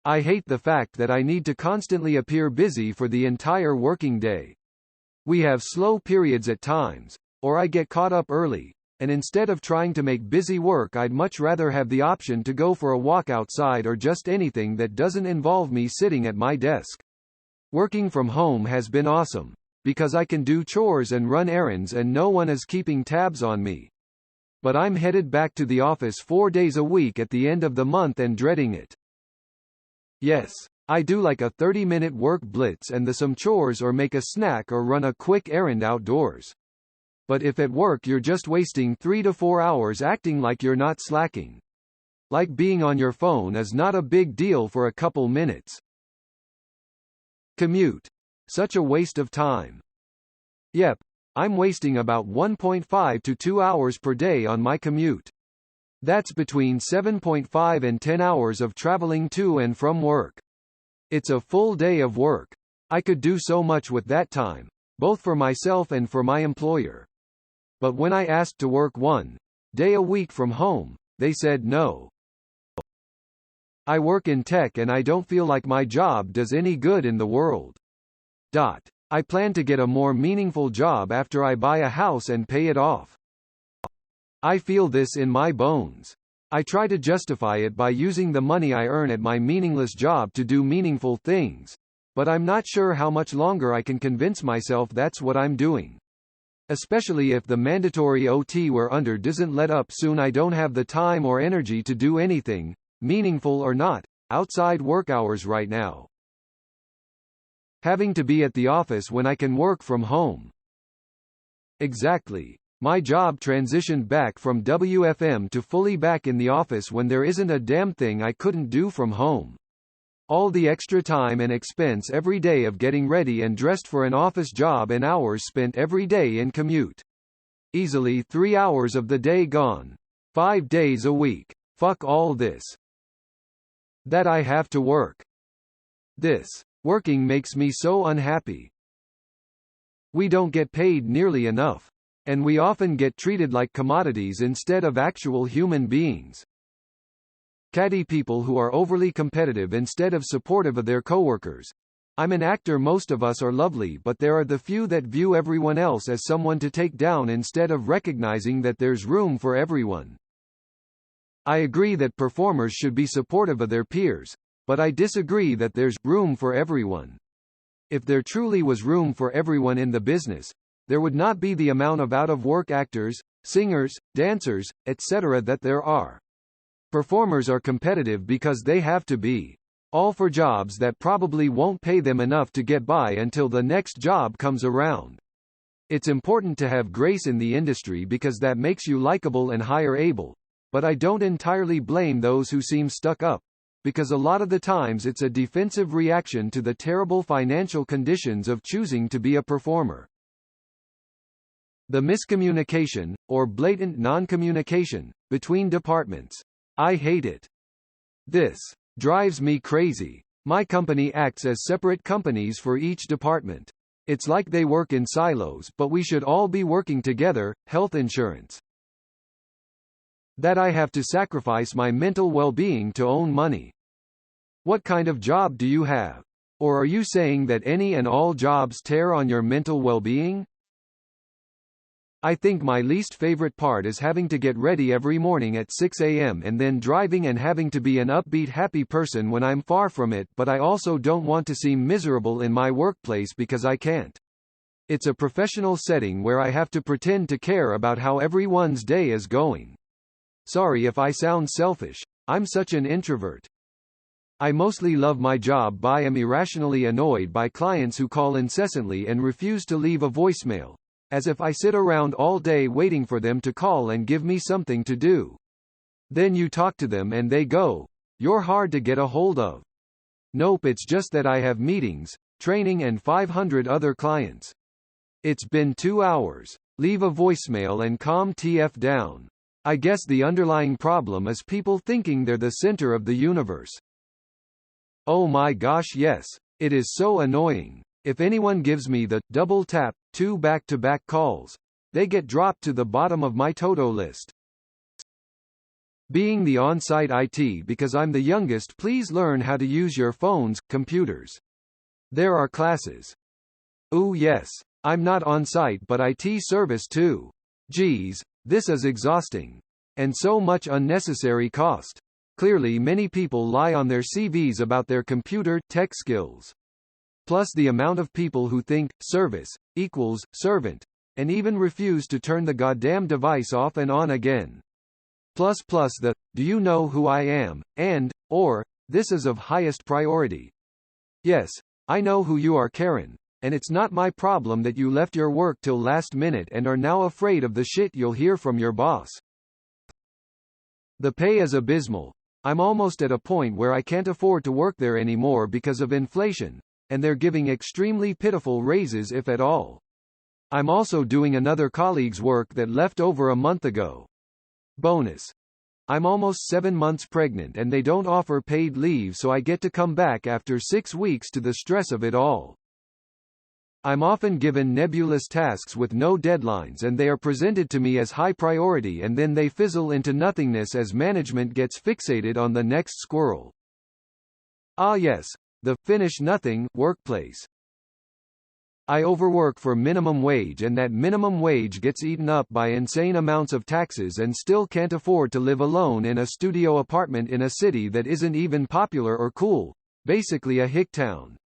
I hate the fact that I need to constantly appear busy for the entire working day. We have slow periods at times, or I get caught up early, and instead of trying to make busy work, I'd much rather have the option to go for a walk outside or just anything that doesn't involve me sitting at my desk. Working from home has been awesome, because I can do chores and run errands and no one is keeping tabs on me. But I'm headed back to the office 4 days a week at the end of the month and dreading it. Yes, I do like a 30-minute work blitz and some chores or make a snack or run a quick errand outdoors. But if at work you're just wasting 3 to 4 hours acting like you're not slacking. Like being on your phone is not a big deal for a couple minutes. Commute. Such a waste of time. Yep, I'm wasting about 1.5 to 2 hours per day on my commute. That's between 7.5 and 10 hours of traveling to and from work. It's a full day of work. I could do so much with that time, both for myself and for my employer. But when I asked to work 1 day a week from home, they said no. I work in tech and I don't feel like my job does any good in the world. I plan to get a more meaningful job after I buy a house and pay it off. I feel this in my bones. I try to justify it by using the money I earn at my meaningless job to do meaningful things, but I'm not sure how much longer I can convince myself that's what I'm doing. Especially if the mandatory OT we're under doesn't let up soon. I don't have the time or energy to do anything, meaningful or not, outside work hours right now. Having to be at the office when I can work from home. Exactly. My job transitioned back from WFM to fully back in the office when there isn't a damn thing I couldn't do from home. All the extra time and expense every day of getting ready and dressed for an office job and hours spent every day in commute. Easily 3 hours of the day gone. 5 days a week. Fuck all this. That I have to work. This working makes me so unhappy. We don't get paid nearly enough. And we often get treated like commodities instead of actual human beings. Catty people who are overly competitive instead of supportive of their coworkers. I'm an actor. Most of us are lovely, but there are the few that view everyone else as someone to take down instead of recognizing that there's room for everyone. I agree that performers should be supportive of their peers, but I disagree that there's room for everyone. If there truly was room for everyone in the business, there would not be the amount of out-of-work actors, singers, dancers, etc. that there are. Performers are competitive because they have to be. All for jobs that probably won't pay them enough to get by until the next job comes around. It's important to have grace in the industry because that makes you likable and hire able, but I don't entirely blame those who seem stuck up, because a lot of the times it's a defensive reaction to the terrible financial conditions of choosing to be a performer. The miscommunication, or blatant non-communication, between departments. I hate it. This drives me crazy. My company acts as separate companies for each department. It's like they work in silos, but we should all be working together. Health insurance. That I have to sacrifice my mental well-being to own money. What kind of job do you have? Or are you saying that any and all jobs tear on your mental well-being? I think my least favorite part is having to get ready every morning at 6 a.m. and then driving and having to be an upbeat happy person when I'm far from it, but I also don't want to seem miserable in my workplace because I can't. It's a professional setting where I have to pretend to care about how everyone's day is going. Sorry if I sound selfish, I'm such an introvert. I mostly love my job but I am irrationally annoyed by clients who call incessantly and refuse to leave a voicemail. As if I sit around all day waiting for them to call and give me something to do. Then you talk to them and they go, "You're hard to get a hold of." Nope, it's just that I have meetings, training and 500 other clients. It's been 2 hours. Leave a voicemail and calm TF down. I guess the underlying problem is people thinking they're the center of the universe. Oh my gosh, yes. It is so annoying. If anyone gives me the double tap, 2 back-to-back calls, they get dropped to the bottom of my Toto list. Being the on-site IT because I'm the youngest, please learn how to use your phones, computers. There are classes. Ooh yes. I'm not on-site but IT service too. Geez, this is exhausting. And so much unnecessary cost. Clearly many people lie on their CVs about their computer, tech skills. Plus the amount of people who think, service, equals, servant, and even refuse to turn the goddamn device off and on again. Plus the, do you know who I am, and, or, this is of highest priority. Yes, I know who you are, Karen, and it's not my problem that you left your work till last minute and are now afraid of the shit you'll hear from your boss. The pay is abysmal. I'm almost at a point where I can't afford to work there anymore because of inflation, and they're giving extremely pitiful raises if at all. I'm also doing another colleague's work that left over a month ago. Bonus. I'm almost 7 months pregnant and they don't offer paid leave, so I get to come back after 6 weeks to the stress of it all. I'm often given nebulous tasks with no deadlines and they are presented to me as high priority and then they fizzle into nothingness as management gets fixated on the next squirrel. Ah yes, the finish nothing workplace. I overwork for minimum wage and that minimum wage gets eaten up by insane amounts of taxes and still can't afford to live alone in a studio apartment in a city that isn't even popular or cool, basically a hick town.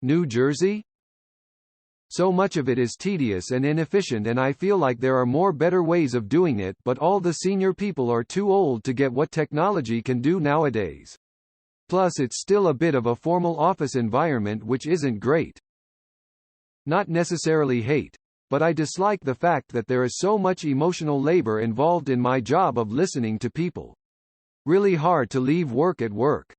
New Jersey? So much of it is tedious and inefficient and I feel like there are more better ways of doing it, but all the senior people are too old to get what technology can do nowadays. Plus it's still a bit of a formal office environment which isn't great. Not necessarily hate, but I dislike the fact that there is so much emotional labor involved in my job of listening to people. Really hard to leave work at work.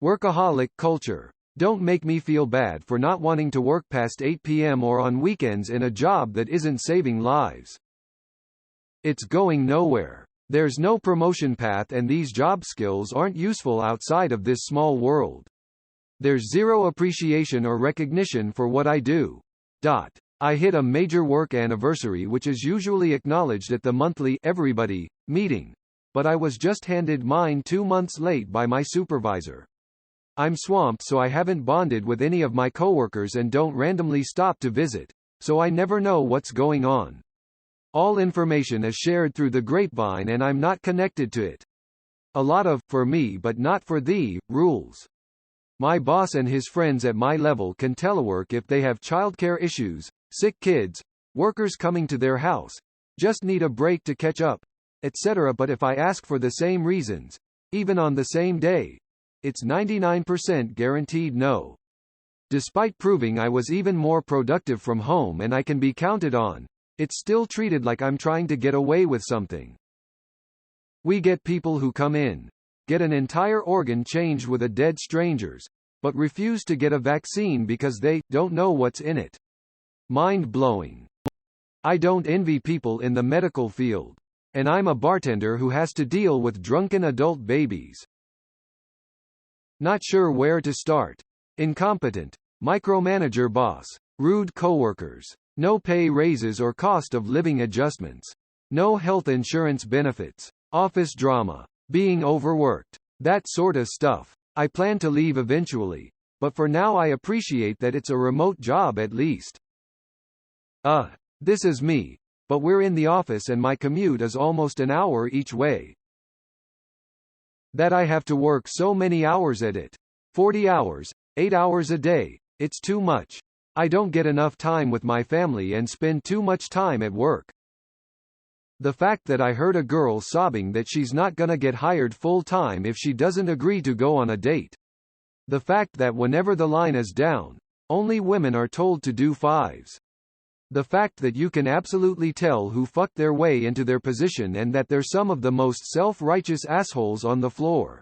Workaholic culture. Don't make me feel bad for not wanting to work past 8 p.m. or on weekends in a job that isn't saving lives. It's going nowhere. There's no promotion path and these job skills aren't useful outside of this small world. There's zero appreciation or recognition for what I do. I hit a major work anniversary which is usually acknowledged at the monthly everybody meeting, but I was just handed mine 2 months late by my supervisor. I'm swamped so I haven't bonded with any of my coworkers and don't randomly stop to visit, so I never know what's going on. All information is shared through the grapevine and I'm not connected to it. A lot of, for me but not for thee, rules. My boss and his friends at my level can telework if they have childcare issues, sick kids, workers coming to their house, just need a break to catch up, etc. But if I ask for the same reasons, even on the same day, it's 99% guaranteed no. Despite proving I was even more productive from home and I can be counted on, it's still treated like I'm trying to get away with something. We get people who come in, get an entire organ changed with a dead stranger's, but refuse to get a vaccine because they don't know what's in it. Mind-blowing. I don't envy people in the medical field. And I'm a bartender who has to deal with drunken adult babies. Not sure where to start. Incompetent. Micromanager boss. Rude coworkers. No pay raises or cost of living adjustments. No health insurance benefits. Office drama. Being overworked. That sort of stuff. I plan to leave eventually, but for now I appreciate that it's a remote job at least. This is me, but we're in the office and my commute is almost an hour each way. That I have to work so many hours at it. 40 hours, 8 hours a day, it's too much. I don't get enough time with my family and spend too much time at work. The fact that I heard a girl sobbing that she's not gonna get hired full-time if she doesn't agree to go on a date. The fact that whenever the line is down, only women are told to do fives. The fact that you can absolutely tell who fucked their way into their position and that they're some of the most self-righteous assholes on the floor.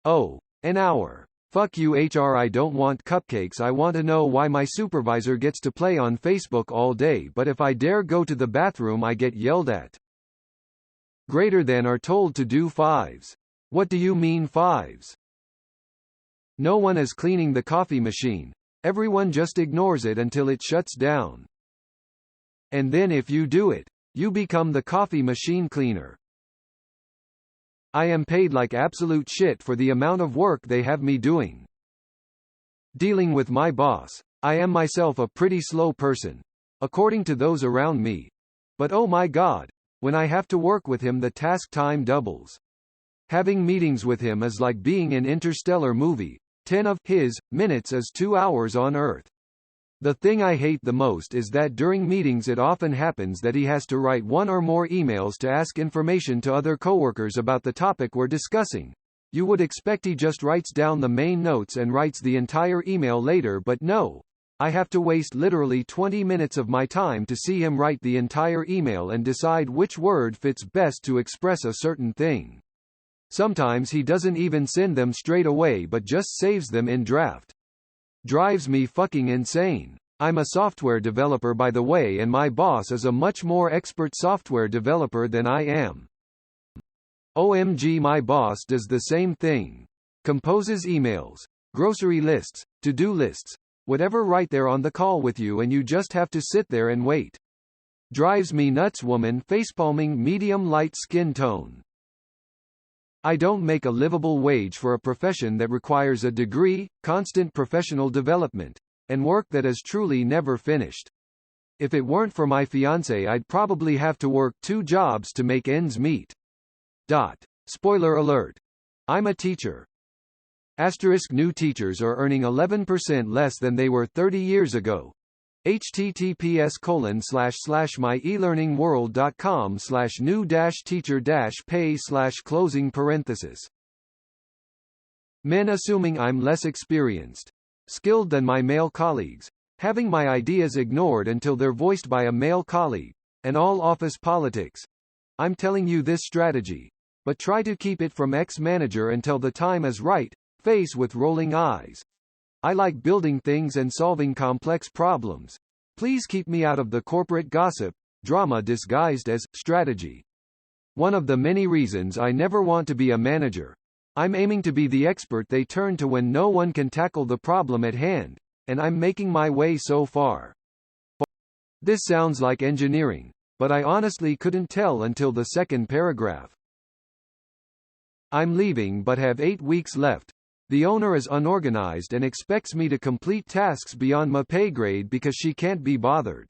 Oh, an hour. Fuck you HR, I don't want cupcakes. I want to know why my supervisor gets to play on Facebook all day, but if I dare go to the bathroom I get yelled at. Greater than are told to do fives. What do you mean fives? No one is cleaning the coffee machine. Everyone just ignores it until it shuts down. And then if you do it, you become the coffee machine cleaner. I am paid like absolute shit for the amount of work they have me doing. Dealing with my boss. I am myself a pretty slow person, according to those around me. But oh my god, when I have to work with him the task time doubles. Having meetings with him is like being in interstellar movie. 10 of his minutes is 2 hours on Earth. The thing I hate the most is that during meetings it often happens that he has to write one or more emails to ask information to other coworkers about the topic we're discussing. You would expect he just writes down the main notes and writes the entire email later, but no. I have to waste literally 20 minutes of my time to see him write the entire email and decide which word fits best to express a certain thing. Sometimes he doesn't even send them straight away but just saves them in draft. Drives me fucking insane. I'm a software developer by the way, and my boss is a much more expert software developer than I am. OMG, my boss does the same thing. Composes emails, grocery lists, to-do lists, whatever right there on the call with you, and you just have to sit there and wait. Drives me nuts. Woman facepalming, medium light skin tone. I don't make a livable wage for a profession that requires a degree, constant professional development, and work that is truly never finished. If it weren't for my fiancé, I'd probably have to work 2 jobs to make ends meet. Spoiler alert. I'm a teacher. New teachers are earning 11% less than they were 30 years ago. https://myelearningworld.com/new-teacher-pay/closing Men assuming I'm less experienced, skilled than my male colleagues, having my ideas ignored until they're voiced by a male colleague, and all office politics. I'm telling you this strategy, but try to keep it from ex-manager until the time is right, face with rolling eyes. I like building things and solving complex problems. Please keep me out of the corporate gossip, drama disguised as strategy. One of the many reasons I never want to be a manager. I'm aiming to be the expert they turn to when no one can tackle the problem at hand, and I'm making my way so far. This sounds like engineering, but I honestly couldn't tell until the second paragraph. I'm leaving but have 8 weeks left. The owner is unorganized and expects me to complete tasks beyond my pay grade because she can't be bothered.